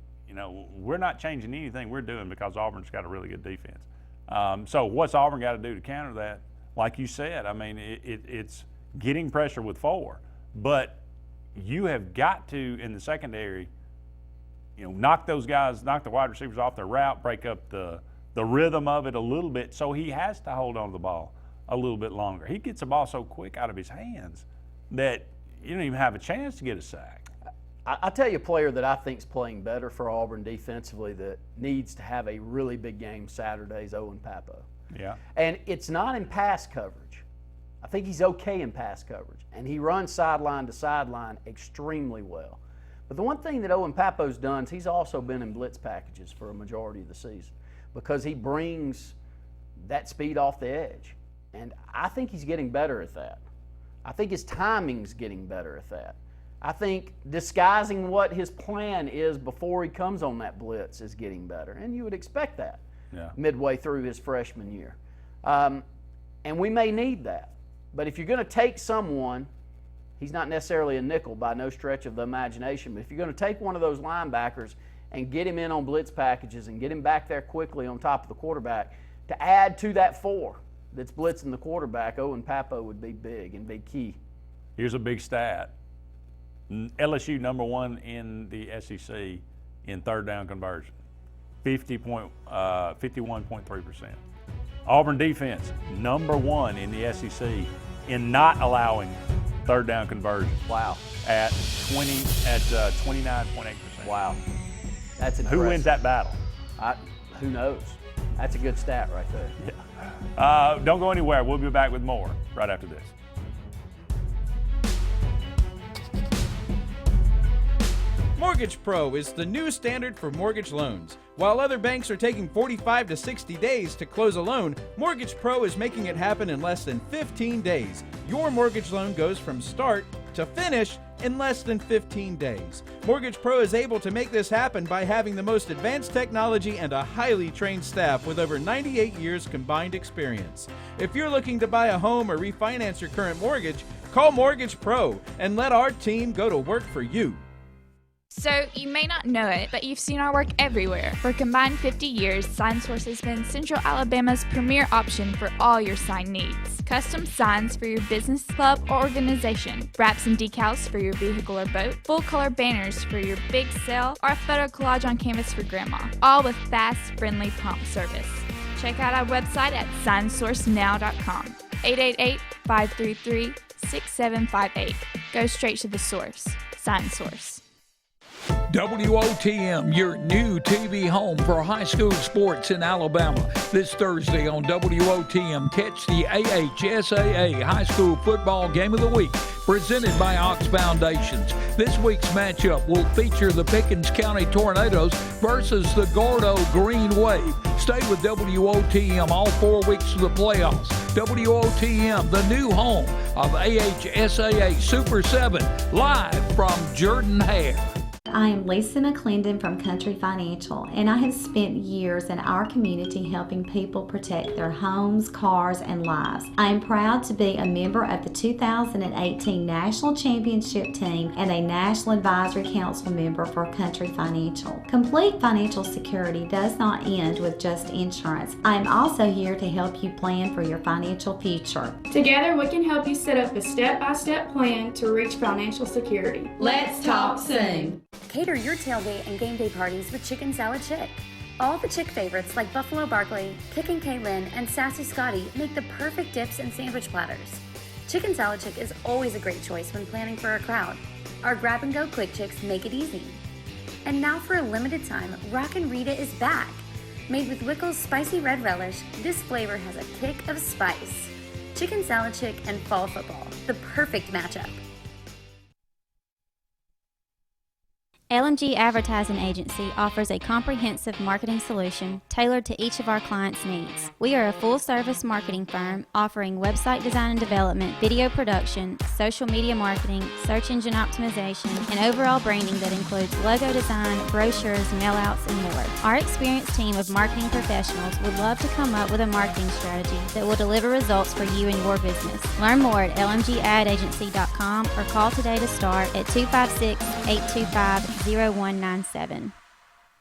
we're not changing anything we're doing because Auburn's got a really good defense. So what's Auburn got to do to counter that? Like you said, it's getting pressure with 4. But you have got to, in the secondary, knock the wide receivers off their route, break up the rhythm of it a little bit, so he has to hold on to the ball a little bit longer. He gets the ball so quick out of his hands that you don't even have a chance to get a sack. I'll tell you a player that I think is playing better for Auburn defensively that needs to have a really big game Saturday is Owen Papo. Yeah. And it's not in pass coverage. I think he's okay in pass coverage, and he runs sideline to sideline extremely well. But the one thing that Owen Papo's done is he's also been in blitz packages for a majority of the season because he brings that speed off the edge. And I think he's getting better at that. I think his timing's getting better at that. I think disguising what his plan is before he comes on that blitz is getting better, and you would expect that midway through his freshman year. And we may need that. But if you're going to take someone, he's not necessarily a nickel by no stretch of the imagination, but if you're going to take one of those linebackers and get him in on blitz packages and get him back there quickly on top of the quarterback, to add to that 4 that's blitzing the quarterback, Owen Papo would be big and be key. Here's a big stat. LSU number 1 in the SEC in third down conversion, 51.3%. Auburn defense number 1 in the SEC in not allowing third down conversion. Wow. At 29.8%. Wow. That's impressive. Who wins that battle? Who knows? That's a good stat right there. Yeah. Don't go anywhere. We'll be back with more right after this. Mortgage Pro is the new standard for mortgage loans. While other banks are taking 45 to 60 days to close a loan, Mortgage Pro is making it happen in less than 15 days. Your mortgage loan goes from start to finish in less than 15 days. Mortgage Pro is able to make this happen by having the most advanced technology and a highly trained staff with over 98 years combined experience. If you're looking to buy a home or refinance your current mortgage, call Mortgage Pro and let our team go to work for you. So, you may not know it, but you've seen our work everywhere. For a combined 50 years, SignSource has been Central Alabama's premier option for all your sign needs. Custom signs for your business, club, or organization. Wraps and decals for your vehicle or boat. Full-color banners for your big sale, or a photo collage on canvas for grandma. All with fast, friendly, prompt service. Check out our website at signsourcenow.com. 888-533-6758. Go straight to the source. SignSource. WOTM, your new TV home for high school sports in Alabama. This Thursday on WOTM, catch the AHSAA High School Football Game of the Week, presented by Ox Foundations. This week's matchup will feature the Pickens County Tornadoes versus the Gordo Green Wave. Stay with WOTM all 4 weeks of the playoffs. WOTM, the new home of AHSAA Super 7, live from Jordan Hare. I am Lisa McClendon from Country Financial, and I have spent years in our community helping people protect their homes, cars, and lives. I am proud to be a member of the 2018 National Championship Team and a National Advisory Council member for Country Financial. Complete financial security does not end with just insurance. I am also here to help you plan for your financial future. Together, we can help you set up a step-by-step plan to reach financial security. Let's talk soon. Cater your tailgate and game day parties with Chicken Salad Chick. All the Chick favorites like Buffalo Barkley, Kickin' Kaylin, and Sassy Scotty make the perfect dips and sandwich platters. Chicken Salad Chick is always a great choice when planning for a crowd. Our grab-and-go quick chicks make it easy. And now for a limited time, Rockin' Rita is back. Made with Wickles spicy red relish, this flavor has a kick of spice. Chicken Salad Chick and fall football, the perfect matchup. LMG Advertising Agency offers a comprehensive marketing solution tailored to each of our clients' needs. We are a full-service marketing firm offering website design and development, video production, social media marketing, search engine optimization, and overall branding that includes logo design, brochures, mailouts, and more. Our experienced team of marketing professionals would love to come up with a marketing strategy that will deliver results for you and your business. Learn more at lmgadagency.com or call today to start at 256-825-0197.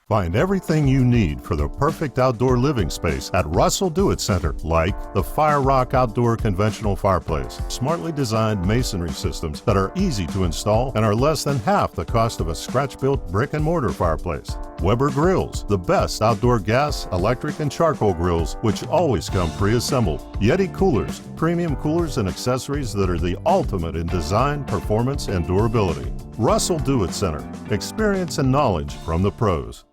Find everything you need for the perfect outdoor living space at Russell Do-It Center, like the Fire Rock Outdoor Conventional Fireplace, smartly designed masonry systems that are easy to install and are less than half the cost of a scratch-built brick and mortar fireplace. Weber Grills, the best outdoor gas, electric, and charcoal grills, which always come pre-assembled. Yeti Coolers, premium coolers and accessories that are the ultimate in design, performance, and durability. Russell Do-It Center, experience and knowledge from the pros.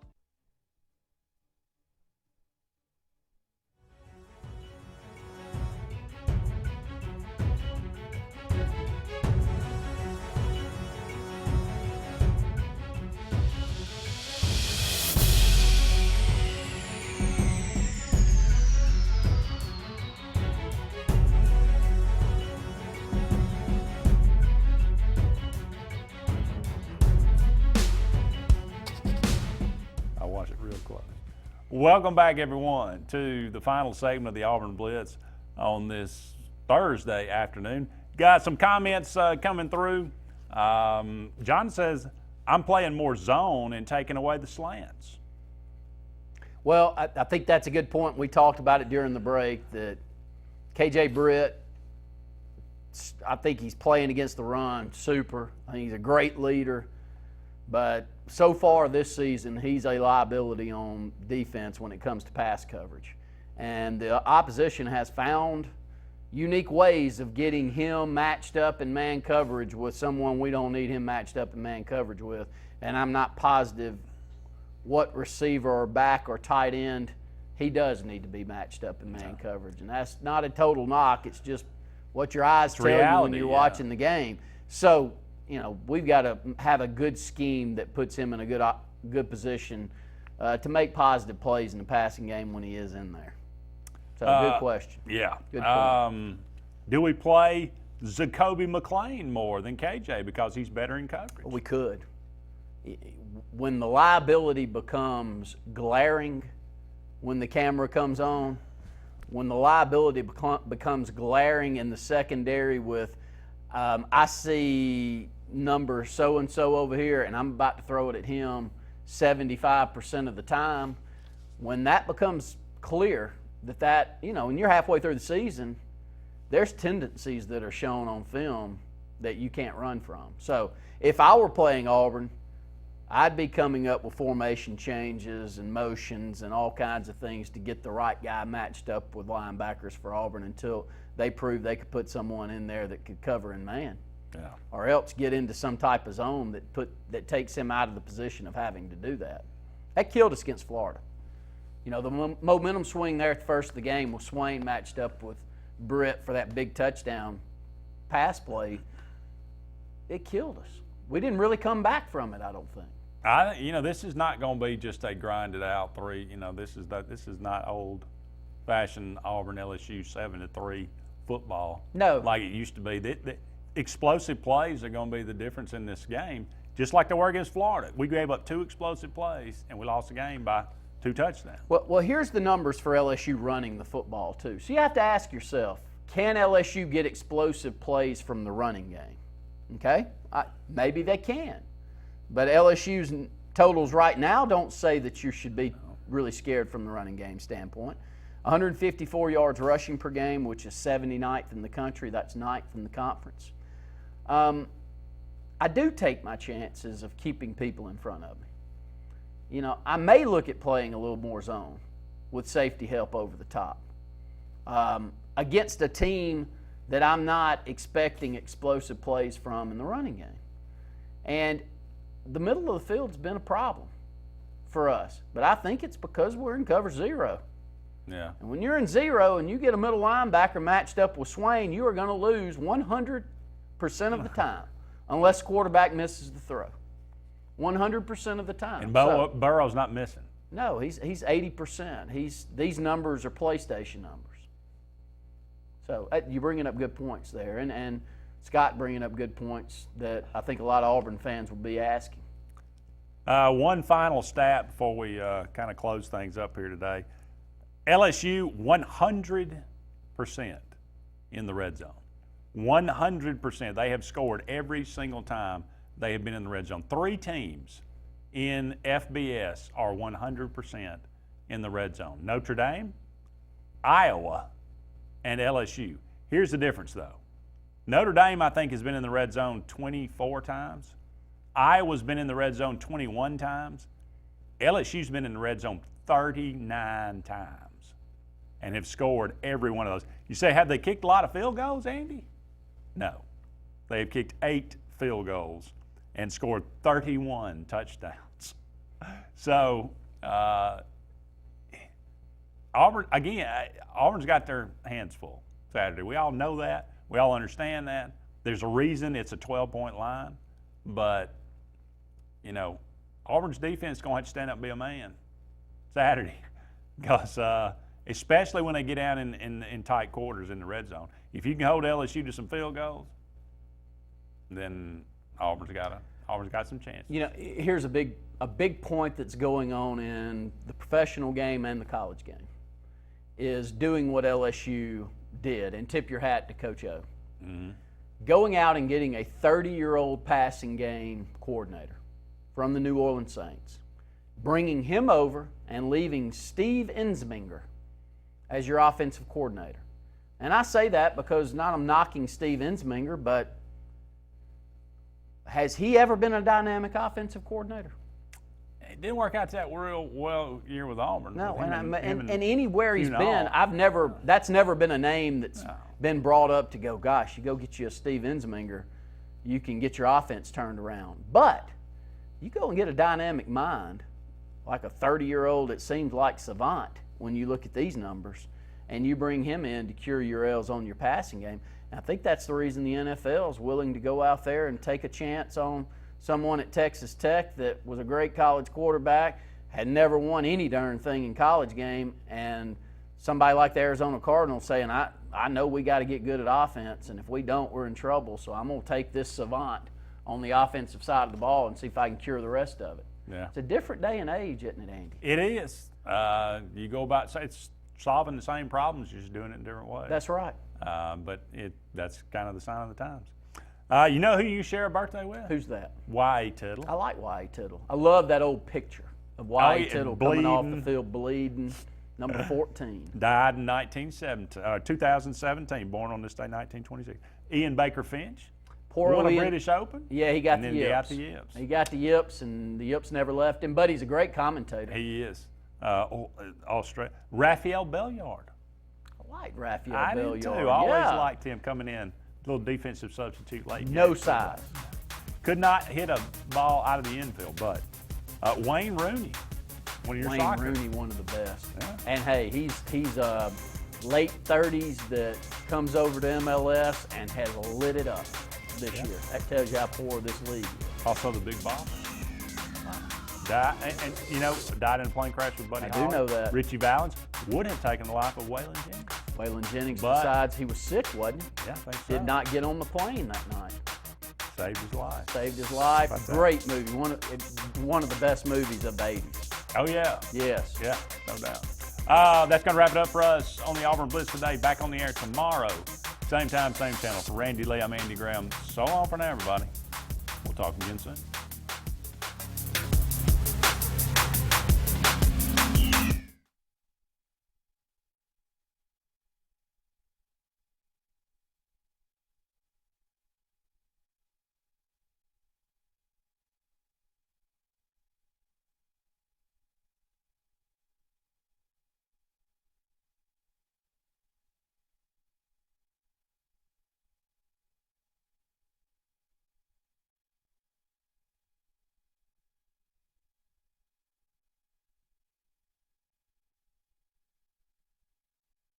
Welcome back, everyone, to the final segment of the Auburn Blitz on this Thursday afternoon. Got some comments coming through. John says, I'm playing more zone and taking away the slants. Well, I think that's a good point. We talked about it during the break that KJ Britt, I think he's playing against the run super. I think he's a great leader. But so far this season, he's a liability on defense when it comes to pass coverage. And the opposition has found unique ways of getting him matched up in man coverage with someone we don't need him matched up in man coverage with. And I'm not positive what receiver or back or tight end he does need to be matched up in man coverage. And that's not a total knock. It's just what your eyes tell you when you're watching the game. So, you know, we've got to have a good scheme that puts him in a good position to make positive plays in the passing game when he is in there. So, good question. Yeah. Good point. Do we play Zacoby McClain more than KJ because he's better in coverage? We could. When the liability becomes glaring when the camera comes on, when the liability becomes glaring in the secondary with, I see number so-and-so over here, and I'm about to throw it at him 75% of the time. When that becomes clear that, you know, when you're halfway through the season, there's tendencies that are shown on film that you can't run from. So if I were playing Auburn, I'd be coming up with formation changes and motions and all kinds of things to get the right guy matched up with linebackers for Auburn until they prove they could put someone in there that could cover in man. Yeah. Or else get into some type of zone that takes him out of the position of having to do that. That killed us against Florida. You know, the momentum swing there at the first of the game was Swain matched up with Britt for that big touchdown pass play. It killed us. We didn't really come back from it, I don't think. You know, this is not going to be just a grinded out three. You know, this is not old-fashioned Auburn LSU 7-3 football. No, like it used to be. The explosive plays are going to be the difference in this game. just like they were against Florida. We gave up 2 explosive plays, and we lost the game by 2 touchdowns. Well, here's the numbers for LSU running the football, too. So you have to ask yourself, can LSU get explosive plays from the running game? Okay? Maybe they can. But LSU's totals right now don't say that you should be really scared from the running game standpoint. 154 yards rushing per game, which is 79th in the country. That's 9th in the conference. I do take my chances of keeping people in front of me. You know, I may look at playing a little more zone with safety help over the top against a team that I'm not expecting explosive plays from in the running game. And the middle of the field's been a problem for us. But I think it's because we're in cover 0. Yeah. And when you're in 0 and you get a middle linebacker matched up with Swain, you are going to lose 100% of the time unless quarterback misses the throw. 100% of the time. And Burrow's not missing. No, he's 80%. These numbers are PlayStation numbers. So you're bringing up good points there. And Scott bringing up good points that I think a lot of Auburn fans will be asking. One final stat before we kind of close things up here today. LSU 100% in the red zone. 100%. They have scored every single time they have been in the red zone. 3 teams in FBS are 100% in the red zone. Notre Dame, Iowa, and LSU. Here's the difference, though. Notre Dame, I think, has been in the red zone 24 times. Iowa's been in the red zone 21 times. LSU's been in the red zone 39 times and have scored every one of those. You say, have they kicked a lot of field goals, Andy? No. They have kicked 8 field goals and scored 31 touchdowns. So, Auburn, again, Auburn's got their hands full Saturday. We all know that. We all understand that. There's a reason it's a 12-point line. But, you know, Auburn's defense is going to have to stand up and be a man Saturday because especially when they get down in tight quarters in the red zone. If you can hold LSU to some field goals, then Auburn's got some chance. You know, here's a big point that's going on in the professional game and the college game is doing what LSU did, and tip your hat to Coach O. Mm-hmm. Going out and getting a 30-year-old passing game coordinator from the New Orleans Saints, bringing him over and leaving Steve Ensminger as your offensive coordinator. And I say that because not I'm knocking Steve Ensminger, but has he ever been a dynamic offensive coordinator? It didn't work out that real well year with Auburn. No, and anywhere he's been, that's never been a name that's been brought up to go, gosh, you go get you a Steve Ensminger, you can get your offense turned around. But you go and get a dynamic mind, like a 30-year-old, it seems like savant when you look at these numbers, and you bring him in to cure your ills on your passing game. And I think that's the reason the NFL is willing to go out there and take a chance on someone at Texas Tech that was a great college quarterback, had never won any darn thing in college game, and somebody like the Arizona Cardinals saying, I know we got to get good at offense, and if we don't, we're in trouble, so I'm going to take this savant on the offensive side of the ball and see if I can cure the rest of it. Yeah. It's a different day and age, isn't it, Andy? It is. You go about it's solving the same problems, you're just doing it in different ways. That's right. But that's kind of the sign of the times. You know who you share a birthday with? Who's that? Y.A. Tittle. I like Y.A. Tittle. I love that old picture of Y.A. Tittle coming off the field bleeding, number 14. Died in 2017, born on this day, 1926. Ian Baker Finch. Won a British Open. Yeah, he got the yips. Got the yips. He got the yips, and the yips never left him, but he's a great commentator. He is. Australia. Raphael Belliard. I like Raphael Belliard. I did too. I always liked him coming in. Little defensive substitute late. No size. Could not hit a ball out of the infield, but Wayne Rooney, one of your soccer. Wayne Rooney, one of the best. Yeah. And hey, he's late 30s that comes over to MLS and has lit it up this year. That tells you how poor this league is. Also the big ball. Died in a plane crash with Buddy Holly. I do know that. Richie Valens would have taken the life of Waylon Jennings. Waylon Jennings, besides he was sick, wasn't he? Yeah, I think so. Did not get on the plane that night. Saved his life. Saved his life. Great movie. One of the best movies of the 80s. Oh, yeah. Yes. Yeah, no doubt. That's going to wrap it up for us on the Auburn Blitz today. Back on the air tomorrow. Same time, same channel. For Randy Lee, I'm Andy Graham. So long for now, everybody. We'll talk again soon.